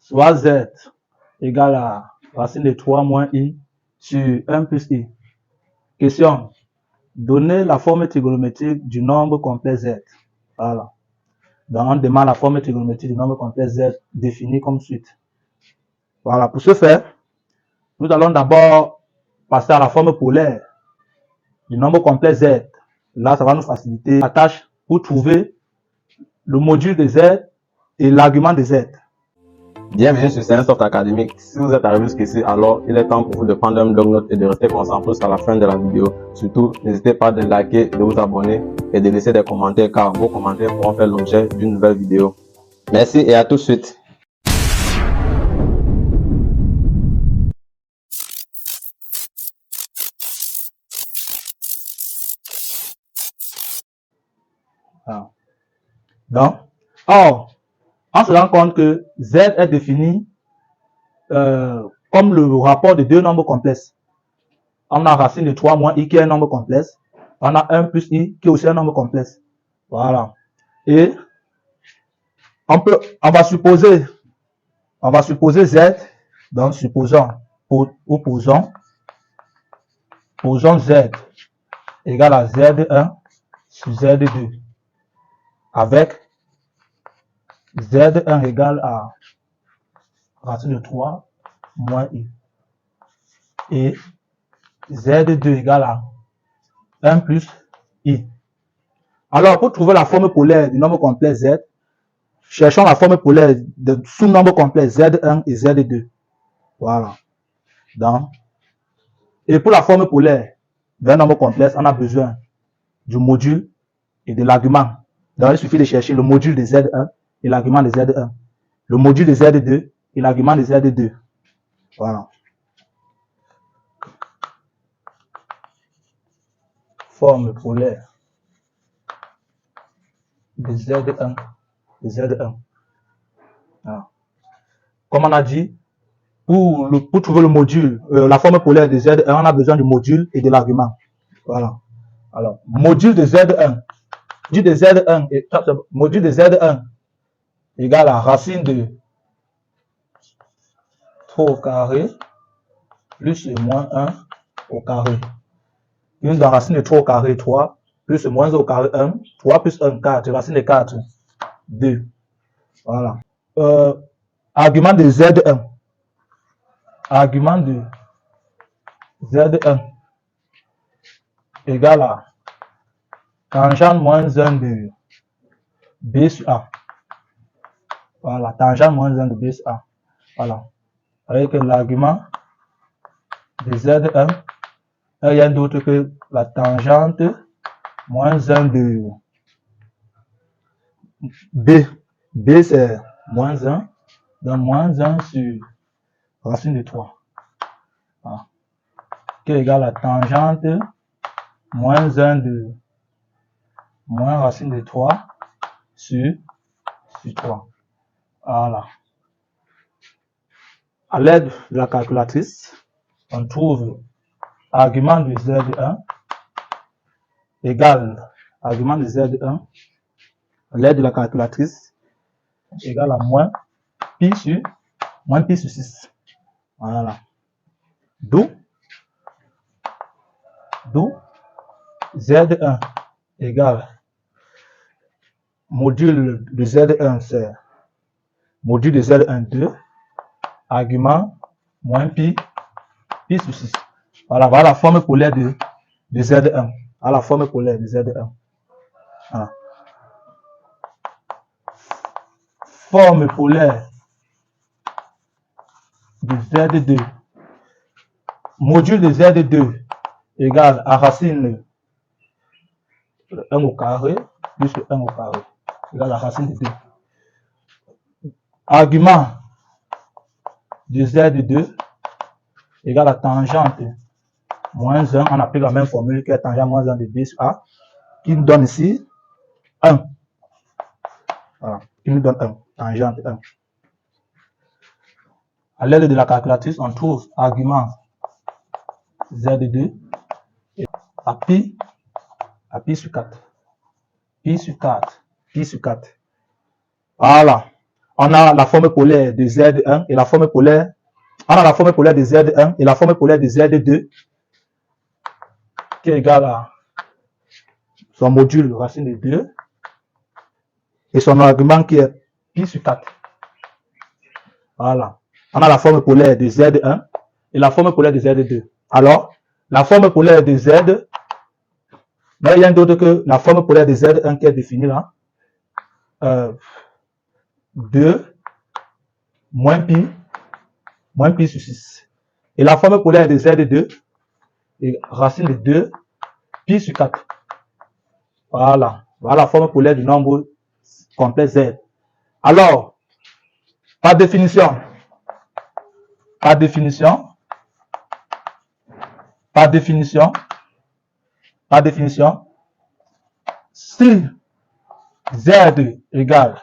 soit Z égale à racine de 3 moins I sur 1 plus I. Question. Donner la forme trigonométrique du nombre complet Z. Voilà. Donc, on demande la forme trigonométrique du nombre complet Z définie comme suite. Voilà. Pour ce faire, nous allons d'abord passer à la forme polaire du nombre complet Z. Là, ça va nous faciliter la tâche pour trouver le module de Z et l'argument de Z. Bienvenue sur Sciencesoft Academic. Si vous êtes arrivé jusqu'ici, alors il est temps pour vous de prendre un bloc-notes et de rester concentré jusqu'à la fin de la vidéo. Surtout, n'hésitez pas de liker, de vous abonner et de laisser des commentaires car vos commentaires pourront faire l'objet d'une nouvelle vidéo. Merci et à tout de suite. Donc, on se rend compte que Z est défini comme le rapport de deux nombres complexes. On a racine de 3 moins I qui est un nombre complexe. On a 1 plus I qui est aussi un nombre complexe. Voilà. Et on va supposer Z. Donc, supposons Z égale à Z1 sur Z2 avec Z1 égale à racine de 3 moins I et Z2 égale à 1 plus I. Alors, pour trouver la forme polaire du nombre complet Z, cherchons la forme polaire de sous-nombre complet Z1 et Z2. Voilà. Donc, et pour la forme polaire d'un nombre complexe, on a besoin du module et de l'argument. Donc, il suffit de chercher le module de Z1 et l'argument de Z1. Le module de Z2 et l'argument de Z2. Voilà. Forme polaire de Z1. De Z1. Voilà. Comme on a dit, pour trouver le module, la forme polaire de Z1, on a besoin du module et de l'argument. Voilà. Alors, module de Z1. Module de Z1 égale à racine de 3 au carré plus le moins 1 au carré. Une dans racine de 3 au carré, 3, plus le moins 1 au carré, 1, 3 plus 1, 4, racine de 4, 2. Voilà. Argument de Z1. Argument de Z1 égale à tangente moins 1 de B sur A. Voilà, tangente moins 1 de B sur A. Voilà. Avec l'argument de Z1, il y a d'autre que la tangente moins 1 de B. B c'est moins 1. Donc moins 1 sur racine de 3. Voilà. Qui est égal à tangente moins 1 de moins racine de 3 sur 3. Voilà. À l'aide de la calculatrice, on trouve argument de Z1 égale argument de Z1 à l'aide de la calculatrice égale à moins pi sur 6. Voilà. D'où Z1 égale module de Z1 c'est module de Z1 2 argument moins pi sur 6. Voilà, voilà la forme polaire de Z1. Voilà la forme polaire de Z1. Voilà. Forme polaire de Z2. Module de Z2 égale à racine 1 au carré plus 1 au carré égale à racine de 2. Argument de Z2 égale à tangente moins 1, on applique la même formule que tangente moins 1 de B sur A, qui nous donne ici 1. Voilà, qui nous donne 1, tangente 1. À l'aide de la calculatrice, on trouve argument Z2 à pi sur 4. Pi sur 4. Voilà. on a la forme polaire de Z1 et la forme polaire, on a la forme polaire de Z1 et la forme polaire de Z2 qui est égale à son module racine de 2 et son argument qui est pi sur 4. Voilà. On a la forme polaire de Z1 et la forme polaire de Z2. Alors, la forme polaire de Z, mais il n'y a rien d'autre que la forme polaire de Z1 qui est définie là. 2 moins pi sur 6. Et la forme polaire de Z2 est racine de 2 pi sur 4. Voilà. Voilà la forme polaire du nombre complet Z. Alors, par définition, si Z égale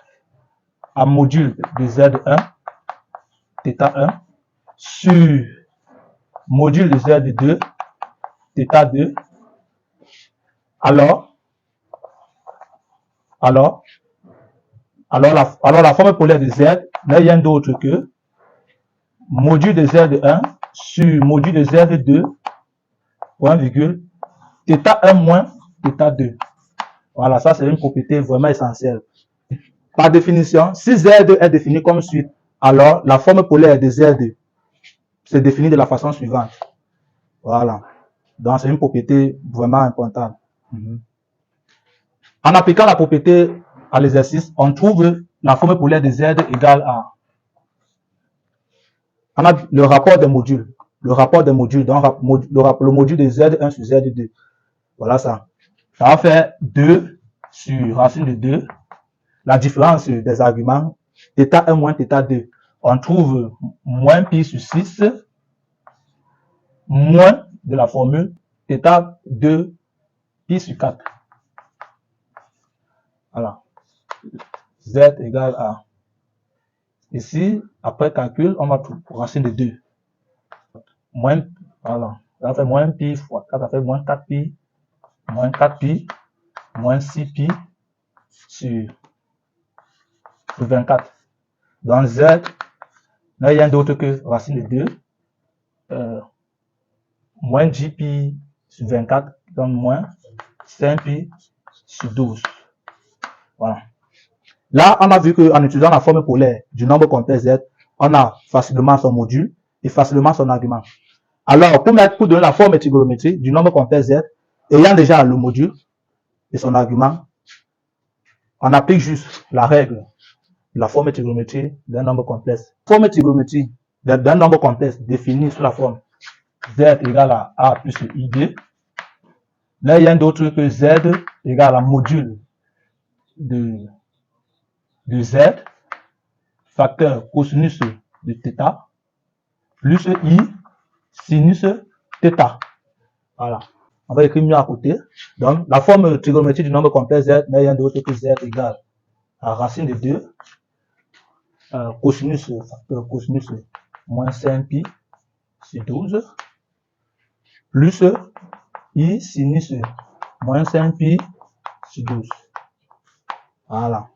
à module de Z1, θ1, sur module de Z2, θ2, alors la forme polaire de Z n'est rien d'autre que module de Z1 sur module de Z2, point virgule, θ1 moins θ2. Voilà, ça c'est une propriété vraiment essentielle. Par définition, si Z2 est défini comme suit, alors la forme polaire de Z2 se définit de la façon suivante. Voilà. Donc c'est une propriété vraiment importante. En appliquant la propriété à l'exercice, on trouve la forme polaire de Z égale à... On a le rapport des modules. Donc le module de Z1 sur Z2. Voilà ça. Ça va faire 2 sur racine de 2. La différence des arguments, θ1 moins θ2. On trouve moins pi sur 6 moins de la formule θ2 pi sur 4. Voilà. Z égale à... Ici, après calcul, on va trouver racine de 2. Moins, voilà. Ça fait moins pi fois 4, ça fait moins 4 pi, moins 4 pi, moins 6 pi sur 24. Donc Z n'a rien d'autre que racine de 2, moins 10 pi sur 24 donne moins 5 pi sur 12. Voilà. Là, on a vu qu'en utilisant la forme polaire du nombre complet Z, on a facilement son module et facilement son argument. Alors, pour donner la forme trigonométrique du nombre complet Z, ayant déjà le module et son argument, on applique juste la règle de la forme trigonométrique d'un nombre complexe. Forme trigonométrique d'un nombre complexe définie sous la forme Z égale à A plus ID. Là, il y a d'autre que Z égale à module de Z, facteur cosinus de θ, plus I sinus θ. Voilà. On va écrire mieux à côté. Donc, la forme trigonométrique du nombre complet Z n'est rien d'autre que Z égale à racine de 2, cosinus, facteur cosinus moins 5 pi sur 12, plus I sinus moins 5 pi sur 12. Voilà.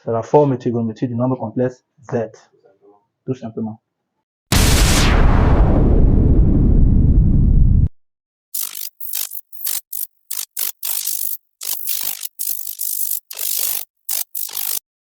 C'est la forme trigonométrique du nombre complexe Z, tout simplement.